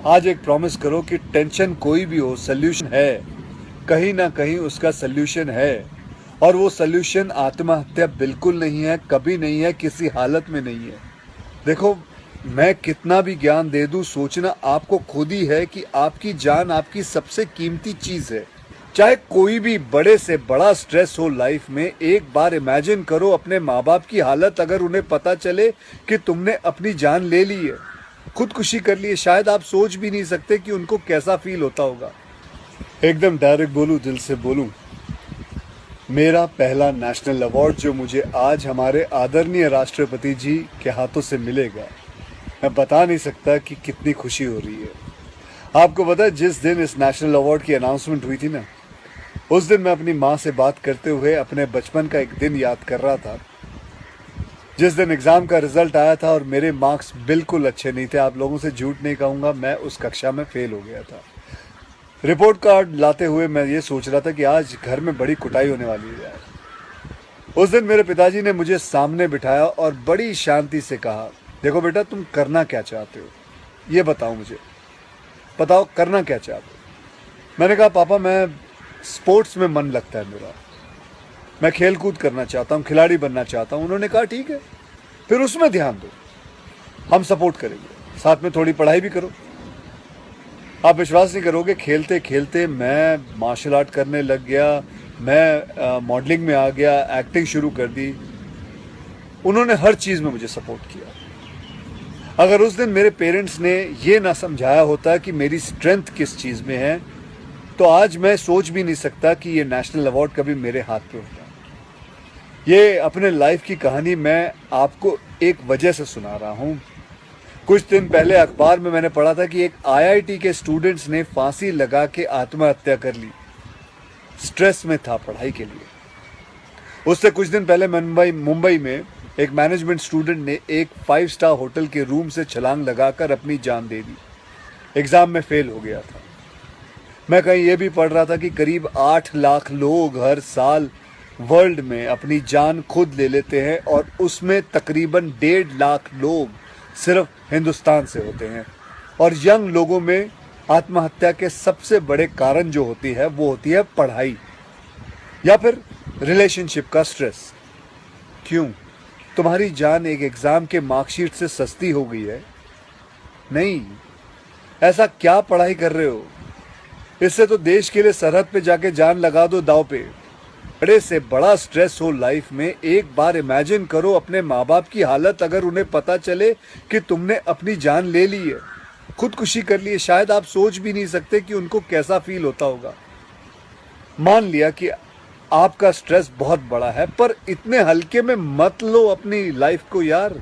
आज एक प्रॉमिस करो कि टेंशन कोई भी हो, सोल्यूशन है, कहीं ना कहीं उसका सोल्यूशन है। और वो सोल्यूशन आत्महत्या बिल्कुल नहीं है, कभी नहीं है, किसी हालत में नहीं है। देखो, मैं कितना भी ज्ञान दे दूं, सोचना आपको खुद ही है कि आपकी जान आपकी सबसे कीमती चीज है। चाहे कोई भी बड़े से बड़ा स्ट्रेस हो लाइफ में, एक बार इमेजिन करो अपने माँ बाप की हालत अगर उन्हें पता चले कि तुमने अपनी जान ले ली है, खुदकुशी कर ली है। शायद आप सोच भी नहीं सकते कि उनको कैसा फील होता होगा। एकदम डायरेक्ट बोलूं, दिल से बोलूं, मेरा पहला नेशनल अवार्ड जो मुझे आज हमारे आदरणीय राष्ट्रपति जी के हाथों से मिलेगा, मैं बता नहीं सकता कि कितनी खुशी हो रही है। आपको पता है, जिस दिन इस नेशनल अवार्ड की अनाउंसमेंट हुई थी ना, उस दिन मैं अपनी माँ से बात करते हुए अपने बचपन का एक दिन याद कर रहा था, जिस दिन एग्ज़ाम का रिजल्ट आया था और मेरे मार्क्स बिल्कुल अच्छे नहीं थे। आप लोगों से झूठ नहीं कहूँगा, मैं उस कक्षा में फेल हो गया था। रिपोर्ट कार्ड लाते हुए मैं ये सोच रहा था कि आज घर में बड़ी कुटाई होने वाली है यार। उस दिन मेरे पिताजी ने मुझे सामने बिठाया और बड़ी शांति से कहा, देखो बेटा, तुम करना क्या चाहते हो, ये बताओ मुझे, बताओ करना क्या चाहते हो। मैंने कहा, पापा मैं स्पोर्ट्स में मन लगता है मेरा, मैं खेल कूद करना चाहता हूँ, खिलाड़ी बनना चाहता हूँ। उन्होंने कहा, ठीक है, फिर उसमें ध्यान दो, हम सपोर्ट करेंगे, साथ में थोड़ी पढ़ाई भी करो। आप विश्वास नहीं करोगे, खेलते खेलते मैं मार्शल आर्ट करने लग गया, मैं मॉडलिंग में आ गया, एक्टिंग शुरू कर दी। उन्होंने हर चीज़ में मुझे सपोर्ट किया। अगर उस दिन मेरे पेरेंट्स ने ये ना समझाया होता कि मेरी स्ट्रेंथ किस चीज़ में है, तो आज मैं सोच भी नहीं सकता कि ये नेशनल अवार्ड कभी मेरे हाथ पे होता। ये अपने लाइफ की कहानी मैं आपको एक वजह से सुना रहा हूँ। कुछ दिन पहले अखबार में मैंने पढ़ा था कि एक आईआईटी के स्टूडेंट्स ने फांसी लगा के आत्महत्या कर ली। स्ट्रेस में था पढ़ाई के लिए। उससे कुछ दिन पहले मुंबई में एक मैनेजमेंट स्टूडेंट ने एक 5 स्टार होटल के रूम से छलांग लगाकर अपनी जान दे दी। एग्जाम में फेल हो गया था। मैं कहीं ये भी पढ़ रहा था कि करीब 8 लाख लोग हर साल वर्ल्ड में अपनी जान खुद ले लेते हैं और उसमें तकरीबन 1.5 लाख लोग सिर्फ हिंदुस्तान से होते हैं। और यंग लोगों में आत्महत्या के सबसे बड़े कारण जो होती है वो होती है पढ़ाई या फिर रिलेशनशिप का स्ट्रेस। क्यों? तुम्हारी जान एक एग्जाम के मार्कशीट से सस्ती हो गई है? नहीं। ऐसा क्या पढ़ाई कर रहे हो? इससे तो देश के लिए सरहद पे जाके जान लगा दो दाव पे। बड़े से बड़ा स्ट्रेस हो लाइफ में, एक बार इमेजिन करो अपने माँ बाप की हालत अगर उन्हें पता चले कि तुमने अपनी जान ले ली है, खुदकुशी कर ली है। शायद आप सोच भी नहीं सकते कि उनको कैसा फील होता होगा। मान लिया कि आपका स्ट्रेस बहुत बड़ा है, पर इतने हल्के में मत लो अपनी लाइफ को यार।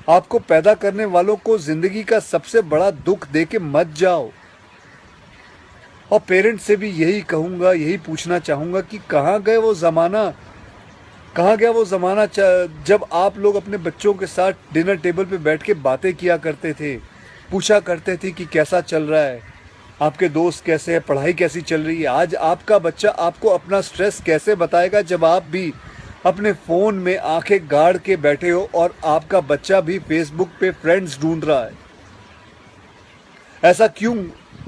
आपको पैदा करने वालों को जिंदगी का सबसे बड़ा दुख दे के मत जाओ। और पेरेंट्स से भी यही कहूँगा, यही पूछना चाहूँगा कि कहाँ गए वो ज़माना, कहाँ गया वो ज़माना जब आप लोग अपने बच्चों के साथ डिनर टेबल पे बैठ के बातें किया करते थे, पूछा करते थे कि कैसा चल रहा है, आपके दोस्त कैसे हैं, पढ़ाई कैसी चल रही है। आज आपका बच्चा आपको अपना स्ट्रेस कैसे बताएगा जब आप भी अपने फ़ोन में आंखें गाड़ के बैठे हो और आपका बच्चा भी फेसबुक पे फ्रेंड्स ढूंढ रहा है।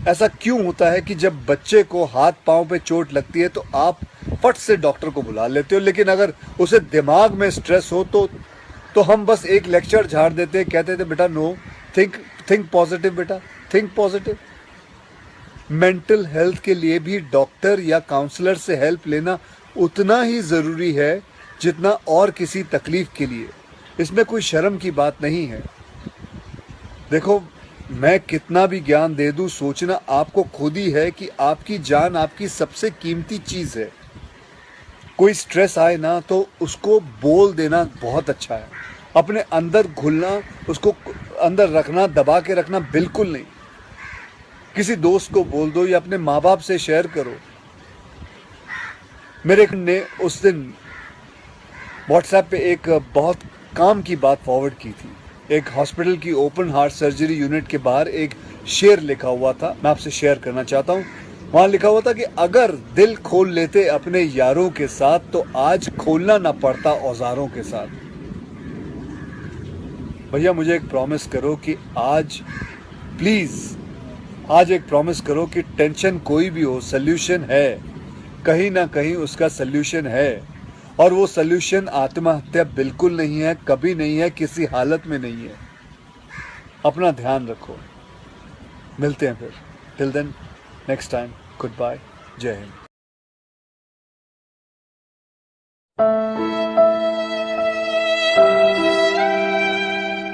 ऐसा क्यों होता है कि जब बच्चे को हाथ पांव पे चोट लगती है तो आप फट से डॉक्टर को बुला लेते हो, लेकिन अगर उसे दिमाग में स्ट्रेस हो तो हम बस एक लेक्चर झाड़ देते, कहते थे बेटा नो, थिंक पॉजिटिव बेटा, थिंक पॉजिटिव। मेंटल हेल्थ के लिए भी डॉक्टर या काउंसलर से हेल्प लेना उतना ही ज़रूरी है जितना और किसी तकलीफ के लिए। इसमें कोई शर्म की बात नहीं है। देखो, मैं कितना भी ज्ञान दे दूं, सोचना आपको खुद ही है कि आपकी जान आपकी सबसे कीमती चीज़ है। कोई स्ट्रेस आए ना तो उसको बोल देना बहुत अच्छा है। अपने अंदर घुलना, उसको अंदर रखना, दबा के रखना बिल्कुल नहीं। किसी दोस्त को बोल दो या अपने माँ बाप से शेयर करो। मेरे ने उस दिन व्हाट्सएप पे एक बहुत काम की बात फॉरवर्ड की थी। एक हॉस्पिटल की ओपन हार्ट सर्जरी यूनिट के बाहर एक शेर लिखा हुआ था, मैं आपसे शेयर करना चाहता हूँ। वहाँ लिखा हुआ था कि अगर दिल खोल लेते अपने यारों के साथ तो आज खोलना ना पड़ता औजारों के साथ। भैया मुझे एक प्रॉमिस करो कि आज प्लीज आज एक प्रॉमिस करो कि टेंशन कोई भी हो, सोल्यूशन है, कहीं ना कहीं उसका सोल्यूशन है। और वो सोल्यूशन आत्महत्या बिल्कुल नहीं है, कभी नहीं है, किसी हालत में नहीं है। अपना ध्यान रखो। मिलते हैं फिर। Till then, next time, good bye, जय हिंद।